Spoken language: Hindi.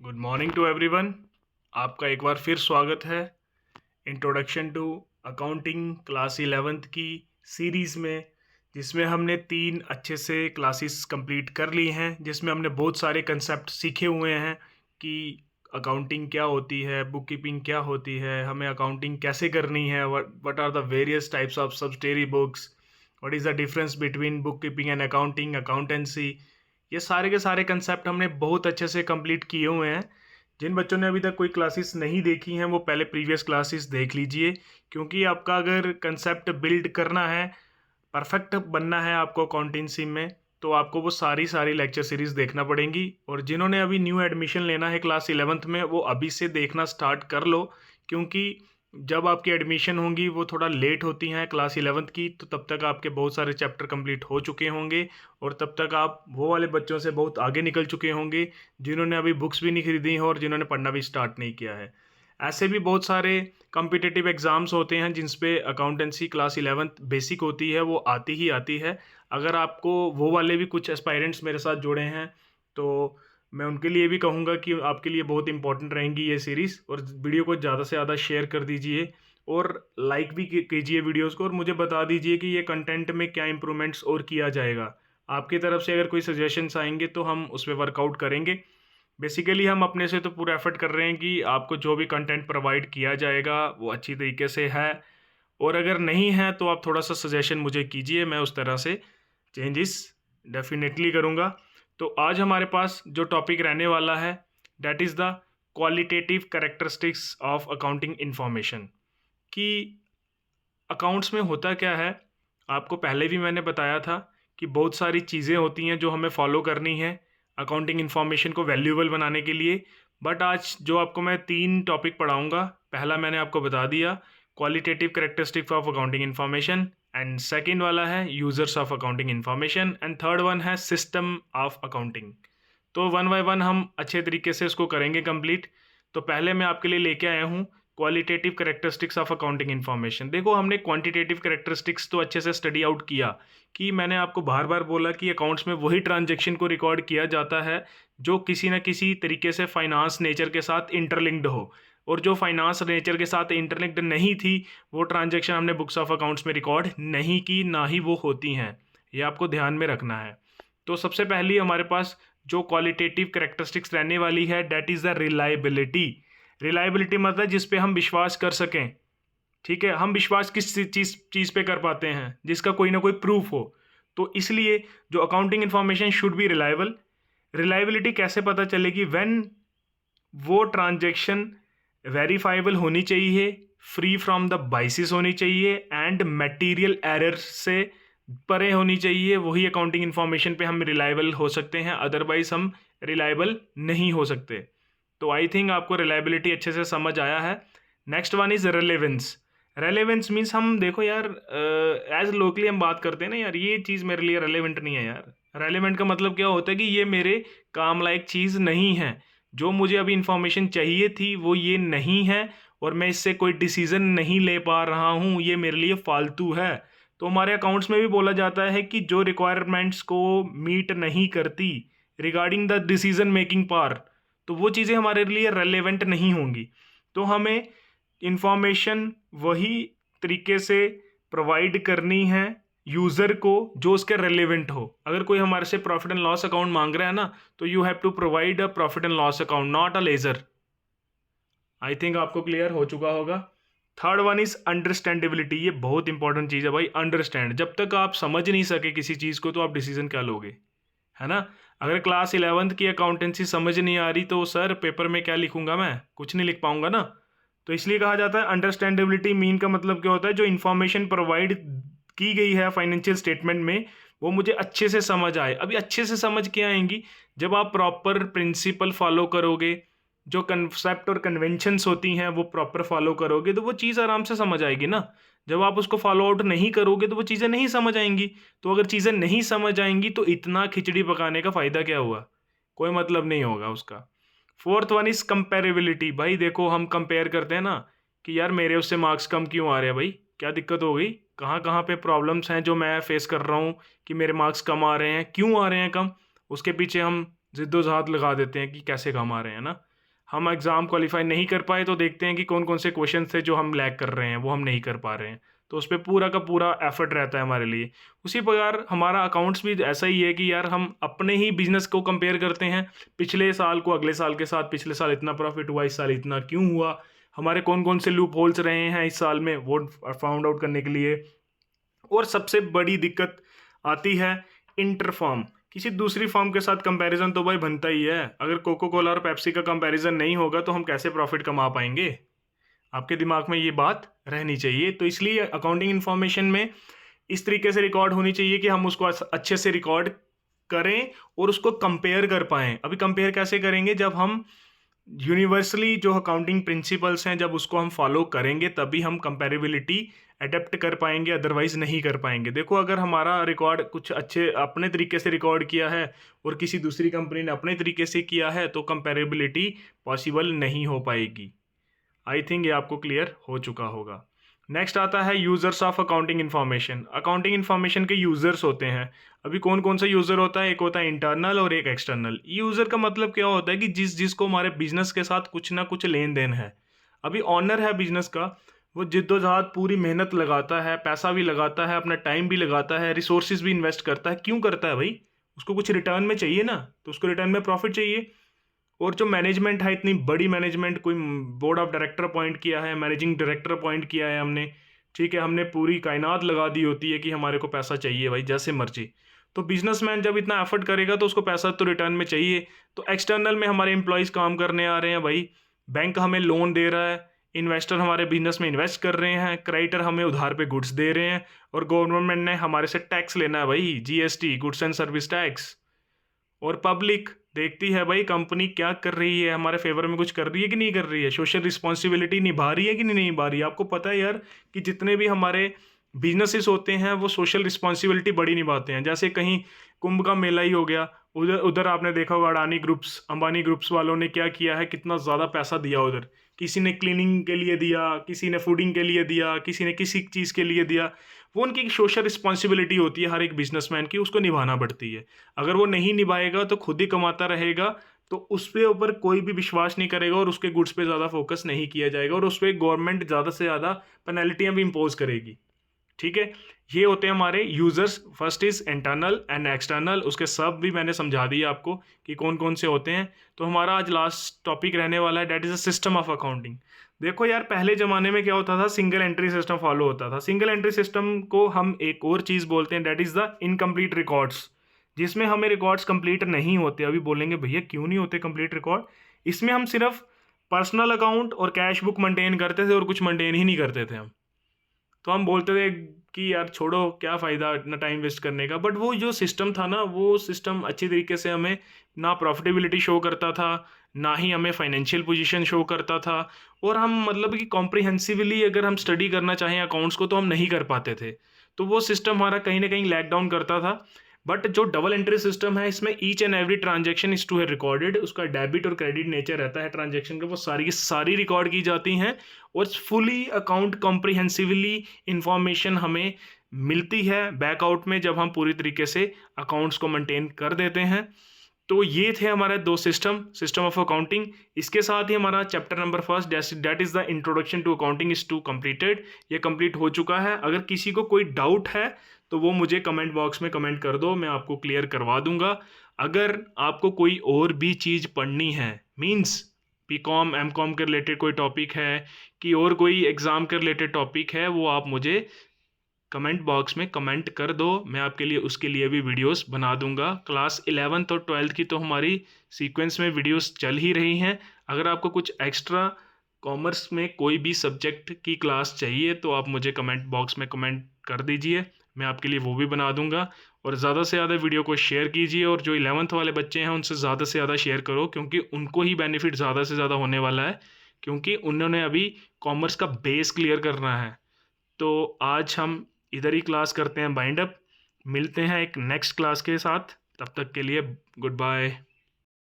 Good morning to everyone. आपका एक बार फिर स्वागत है introduction to accounting class 11th की सीरीज़ में, जिसमें हमने 3 अच्छे से क्लासेस कंप्लीट कर ली हैं, जिसमें हमने बहुत सारे कंसेप्ट सीखे हुए हैं कि अकाउंटिंग क्या होती है, बुक कीपिंग क्या होती है, हमें अकाउंटिंग कैसे करनी है, what are the various types of subsidiary books, what is the difference between book keeping and accounting accountancy. ये सारे के सारे कंसेप्ट हमने बहुत अच्छे से कंप्लीट किए हुए हैं। जिन बच्चों ने अभी तक कोई क्लासेस नहीं देखी हैं वो पहले प्रीवियस क्लासेस देख लीजिए, क्योंकि आपका अगर कंसेप्ट बिल्ड करना है, परफेक्ट बनना है आपको अकाउंटेंसी में, तो आपको वो सारी लेक्चर सीरीज़ देखना पड़ेंगी। और जिन्होंने अभी न्यू एडमिशन लेना है क्लास 11th में, वो अभी से देखना स्टार्ट कर लो, क्योंकि जब आपकी एडमिशन होंगी वो थोड़ा लेट होती हैं क्लास 11th की, तो तब तक आपके बहुत सारे चैप्टर कंप्लीट हो चुके होंगे और तब तक आप वो वाले बच्चों से बहुत आगे निकल चुके होंगे जिन्होंने अभी बुक्स भी नहीं खरीदी हैं और जिन्होंने पढ़ना भी स्टार्ट नहीं किया है। ऐसे भी बहुत सारे कॉम्पिटिटिव एग्ज़ाम्स होते हैं जिन पे अकाउंटेंसी क्लास 11th बेसिक होती है, वो आती ही आती है। अगर आपको वो वाले भी कुछ एस्पायरेंट्स मेरे साथ जुड़े हैं तो मैं उनके लिए भी कहूँगा कि आपके लिए बहुत इंपॉर्टेंट रहेंगी ये सीरीज़, और वीडियो को ज़्यादा से ज़्यादा शेयर कर दीजिए और लाइक भी कीजिए वीडियोस को, और मुझे बता दीजिए कि ये कंटेंट में क्या इंप्रूवमेंट्स और किया जाएगा। आपकी तरफ से अगर कोई सजेशंस आएंगे तो हम उस पर वर्कआउट करेंगे। बेसिकली हम अपने से तो पूरा एफर्ट कर रहे हैं कि आपको जो भी कंटेंट प्रोवाइड किया जाएगा वो अच्छी तरीके से है, और अगर नहीं है तो आप थोड़ा सा सजेशन मुझे कीजिए, मैं उस तरह से चेंजेस डेफिनेटली करूँगा। तो आज हमारे पास जो टॉपिक रहने वाला है that is the qualitative characteristics of accounting information. कि अकाउंट्स में होता क्या है, आपको पहले भी मैंने बताया था कि बहुत सारी चीज़ें होती हैं जो हमें फॉलो करनी है अकाउंटिंग इन्फॉर्मेशन को वैल्यूएबल बनाने के लिए। बट आज जो आपको मैं 3 टॉपिक पढ़ाऊंगा, पहला मैंने आपको बता दिया qualitative characteristics of accounting information, and second वाला है users of accounting information, and third one है सिस्टम ऑफ अकाउंटिंग। तो वन बाय वन हम अच्छे तरीके से इसको करेंगे कंप्लीट। तो पहले मैं आपके लिए लेके आया हूँ qualitative characteristics of accounting information. देखो, हमने क्वांटिटेटिव कैरेक्टरिस्टिक्स तो अच्छे से स्टडी आउट किया कि मैंने आपको बार बार बोला कि अकाउंट्स में वही ट्रांजैक्शन को रिकॉर्ड किया जाता है जो किसी न किसी तरीके से फाइनेंस नेचर के साथ इंटरलिंक्ड हो, और जो फाइनेंस नेचर के साथ इंटरलिंक्ड नहीं थी वो ट्रांजैक्शन हमने बुक्स ऑफ अकाउंट्स में रिकॉर्ड नहीं की, ना ही वो होती हैं। ये आपको ध्यान में रखना है। तो सबसे पहली हमारे पास जो क्वालिटेटिव कैरेक्टरिस्टिक्स रहने वाली है that is the reliability. Reliability मतलब जिस पे हम विश्वास कर सकें। ठीक है, हम विश्वास किस चीज़ पे कर पाते हैं, जिसका कोई ना कोई प्रूफ हो। तो इसलिए जो accounting information should be reliable. Reliability कैसे पता चलेगी? व्हेन वो ट्रांजैक्शन वेरीफाइबल होनी चाहिए, फ्री फ्रॉम द बाइसिस होनी चाहिए, एंड मटेरियल एरर से परे होनी चाहिए, वही अकाउंटिंग इन्फॉर्मेशन पे हम रिलायबल हो सकते हैं, अदरवाइज हम रिलायबल नहीं हो सकते। तो आई थिंक आपको रिलायबिलिटी अच्छे से समझ आया है। Next one is relevance. Relevance means हम देखो यार, एज लोकली हम बात करते हैं ना यार, ये चीज़ मेरे लिए रेलेवेंट नहीं है यार। रेलेवेंट का मतलब क्या होता है कि ये मेरे काम लायक चीज़ नहीं है, जो मुझे अभी इंफॉर्मेशन चाहिए थी वो ये नहीं है, और मैं इससे कोई डिसीज़न नहीं ले पा रहा हूँ, ये मेरे लिए फालतू है। तो हमारे अकाउंट्स में भी बोला जाता है कि जो रिक्वायरमेंट्स को मीट नहीं करती regarding the decision making power, तो वो चीज़ें हमारे लिए रेलेवेंट नहीं होंगी। तो हमें इंफॉर्मेशन वही तरीके से प्रोवाइड करनी है यूज़र को जो उसके रेलेवेंट हो। अगर कोई हमारे से प्रॉफिट एंड लॉस अकाउंट मांग रहा है ना, तो you have to provide a profit and loss account, not a ledger. I think आपको क्लियर हो चुका होगा। Third one is understandability. ये बहुत इंपॉर्टेंट चीज़ है भाई, अंडरस्टैंड। जब तक आप समझ नहीं सके किसी चीज़ को तो आप डिसीजन क्या लोगे, है ना? अगर क्लास 11th की अकाउंटेंसी समझ नहीं आ रही तो सर पेपर में क्या लिखूंगा, मैं कुछ नहीं लिख पाऊंगा ना। तो इसलिए कहा जाता है अंडरस्टैंडेबिलिटी। मीन का मतलब क्या होता है, जो इन्फॉर्मेशन प्रोवाइड की गई है फाइनेंशियल स्टेटमेंट में वो मुझे अच्छे से समझ आए। अभी अच्छे से समझ के आएंगी जब आप प्रॉपर प्रिंसिपल फॉलो करोगे, जो कंसेप्ट और कन्वेंशंस होती हैं वो प्रॉपर फॉलो करोगे, तो वो चीज़ आराम से समझ आएगी ना। जब आप उसको फॉलो आउट नहीं करोगे तो वो चीज़ें नहीं समझ आएंगी। तो अगर चीज़ें नहीं समझ आएंगी तो इतना खिचड़ी पकाने का फ़ायदा क्या हुआ? कोई मतलब नहीं होगा उसका। Fourth one is comparability. भाई देखो, हम कंपेयर करते हैं ना कि यार मेरे उससे मार्क्स कम क्यों आ रहे हैं, भाई क्या दिक्कत हो गई, कहाँ कहाँ पे प्रॉब्लम्स हैं जो मैं फेस कर रहा हूँ कि मेरे मार्क्स कम आ रहे हैं, क्यों आ रहे हैं कम। उसके पीछे हम जिद्दोजहद लगा देते हैं कि कैसे कम आ रहे हैं ना। हम एग्ज़ाम क्वालिफाई नहीं कर पाए तो देखते हैं कि कौन कौन से क्वेश्चन थे जो हम लैग कर रहे हैं, वो हम नहीं कर पा रहे हैं, तो उस पर पूरा का पूरा एफर्ट रहता है हमारे लिए। उसी प्रकार हमारा अकाउंट्स भी ऐसा ही है कि यार हम अपने ही बिजनेस को कंपेयर करते हैं, पिछले साल को अगले साल के साथ, पिछले साल इतना प्रॉफिट हुआ, इस साल इतना क्यों हुआ, हमारे कौन कौन से लूप होल्स रहे हैं इस साल में, वो फाउंड आउट करने के लिए। और सबसे बड़ी दिक्कत आती है इंटरफॉर्म, किसी दूसरी फॉर्म के साथ कंपैरिजन तो भाई बनता ही है। अगर कोको कोला और पेप्सी का कंपैरिजन नहीं होगा तो हम कैसे प्रॉफिट कमा पाएंगे? आपके दिमाग में ये बात रहनी चाहिए। तो इसलिए अकाउंटिंग इन्फॉर्मेशन में इस तरीके से रिकॉर्ड होनी चाहिए कि हम उसको अच्छे से रिकॉर्ड करें और उसको कंपेयर कर पाएं। अभी कंपेयर कैसे करेंगे? जब हम यूनिवर्सली जो अकाउंटिंग प्रिंसिपल्स हैं जब उसको हम फॉलो करेंगे तभी हम कंपेरेबिलिटी अडेप्ट कर पाएंगे, अदरवाइज नहीं कर पाएंगे। देखो, अगर हमारा रिकॉर्ड कुछ अच्छे अपने तरीके से रिकॉर्ड किया है और किसी दूसरी कंपनी ने अपने तरीके से किया है तो कंपेरेबिलिटी पॉसिबल नहीं हो पाएगी। आई थिंक ये आपको क्लियर हो चुका होगा। नेक्स्ट आता है users of accounting information. Accounting information के यूज़र्स होते हैं। अभी कौन कौन सा यूज़र होता है? एक होता है इंटरनल और एक एक्सटर्नल। यूज़र का मतलब क्या होता है कि जिसको हमारे बिजनेस के साथ कुछ ना कुछ लेन देन है। अभी ऑनर है बिजनेस का, वो जिद्दोजहद पूरी मेहनत लगाता है, पैसा भी लगाता है, अपना टाइम भी लगाता है, रिसोर्सेज भी इन्वेस्ट करता है। क्यों करता है भाई? उसको कुछ रिटर्न में चाहिए ना, तो उसको रिटर्न में प्रॉफिट चाहिए। और जो मैनेजमेंट है, इतनी बड़ी मैनेजमेंट, कोई बोर्ड ऑफ डायरेक्टर अपॉइंट किया है, मैनेजिंग डायरेक्टर अपॉइंट किया है हमने, ठीक है, हमने पूरी कायनात लगा दी होती है कि हमारे को पैसा चाहिए भाई जैसे मर्जी। तो बिजनेसमैन जब इतना एफर्ट करेगा तो उसको पैसा तो रिटर्न में चाहिए। तो एक्सटर्नल में हमारे एम्प्लॉयज़ काम करने आ रहे हैं भाई, बैंक हमें लोन दे रहा है, इन्वेस्टर हमारे बिजनेस में इन्वेस्ट कर रहे हैं, क्रेडिटर हमें उधार पे गुड्स दे रहे हैं, और गवर्नमेंट ने हमारे से टैक्स लेना है भाई, GST, goods and service tax. और पब्लिक देखती है भाई कंपनी क्या कर रही है, हमारे फेवर में कुछ कर रही है कि नहीं कर रही है, सोशल रिस्पॉन्सिबिलिटी निभा रही है कि नहीं निभा रही है। आपको पता है यार कि जितने भी हमारे बिजनेसेस होते हैं वो सोशल रिस्पॉन्सिबिलिटी बड़ी निभाते हैं। जैसे कहीं कुंभ का मेला ही हो गया, उधर उधर आपने देखा होगा अडानी ग्रुप्स, अंबानी ग्रुप्स वालों ने क्या किया है, कितना ज़्यादा पैसा दिया उधर। किसी ने क्लीनिंग के लिए दिया, किसी ने फूडिंग के लिए दिया, किसी ने किसी चीज़ के लिए दिया। वो उनकी एक सोशल रिस्पॉन्सिबिलिटी होती है हर एक बिजनेसमैन की, उसको निभाना पड़ती है। अगर वो नहीं निभाएगा तो खुद ही कमाता रहेगा, तो उस पे ऊपर कोई भी विश्वास नहीं करेगा और उसके गुड्स पे ज़्यादा फोकस नहीं किया जाएगा, और उस पर गवर्नमेंट ज़्यादा से ज़्यादा पेनल्टियाँ भी इम्पोज करेगी। ठीक है, ये होते हैं हमारे users. First is internal and external, उसके सब भी मैंने समझा दिया आपको कि कौन कौन से होते हैं। तो हमारा आज लास्ट टॉपिक रहने वाला है, that is a system of accounting. देखो यार, पहले ज़माने में क्या होता था, सिंगल एंट्री सिस्टम फॉलो होता था। सिंगल एंट्री सिस्टम को हम एक और चीज़ बोलते हैं, that is the incomplete records, जिसमें हमें रिकॉर्ड्स कंप्लीट नहीं होते। अभी बोलेंगे भैया क्यों नहीं होते कंप्लीट रिकॉर्ड? इसमें हम सिर्फ पर्सनल अकाउंट और कैश बुक मेंटेन करते थे और कुछ मेंटेन ही नहीं करते थे हम। तो हम बोलते थे कि यार छोड़ो, क्या फ़ायदा इतना टाइम वेस्ट करने का। बट वो जो सिस्टम था ना, वो सिस्टम अच्छी तरीके से हमें ना प्रॉफिटेबिलिटी शो करता था, ना ही हमें फाइनेंशियल पोजीशन शो करता था। और हम मतलब कि कॉम्प्रिहेंसिवली अगर हम स्टडी करना चाहें अकाउंट्स को तो हम नहीं कर पाते थे। तो वो सिस्टम हमारा कहीं ना कहीं लैग डाउन करता था। बट जो डबल एंट्री सिस्टम है, इसमें each and every transaction is to है रिकॉर्डेड, उसका डेबिट और क्रेडिट नेचर रहता है ट्रांजेक्शन का, वो सारी की सारी रिकॉर्ड की जाती हैं और फुली अकाउंट कॉम्प्रिहेंसिवली इंफॉर्मेशन हमें मिलती है बैकआउट में जब हम पूरी तरीके से अकाउंट्स को मेंटेन कर देते हैं। तो ये थे हमारे दो सिस्टम ऑफ अकाउंटिंग। इसके साथ ही हमारा chapter number first that is the introduction to accounting is to completed, ये कंप्लीट हो चुका है। अगर किसी को कोई डाउट है तो वो मुझे कमेंट बॉक्स में कमेंट कर दो, मैं आपको क्लियर करवा दूंगा। अगर आपको कोई और भी चीज़ पढ़नी है, मीन्स बीकॉम एमकॉम के रिलेटेड कोई टॉपिक है कि और कोई एग्ज़ाम के रिलेटेड टॉपिक है, वो आप मुझे कमेंट बॉक्स में कमेंट कर दो, मैं आपके लिए उसके लिए भी वीडियोस बना दूंगा। क्लास 11th और 12th की तो हमारी सीक्वेंस में वीडियोस चल ही रही हैं। अगर आपको कुछ एक्स्ट्रा कॉमर्स में कोई भी सब्जेक्ट की क्लास चाहिए तो आप मुझे कमेंट बॉक्स में कमेंट कर दीजिए, मैं आपके लिए वो भी बना दूंगा। और ज़्यादा से ज़्यादा वीडियो को शेयर कीजिए, और जो 11th वाले बच्चे हैं उनसे ज़्यादा से ज़्यादा शेयर करो, क्योंकि उनको ही बेनिफिट ज़्यादा से ज़्यादा होने वाला है, क्योंकि उन्होंने अभी कॉमर्स का बेस क्लियर करना है। तो आज हम इधर ही क्लास करते हैं बाइंड अप, मिलते हैं एक नेक्स्ट क्लास के साथ, तब तक के लिए गुड बाय।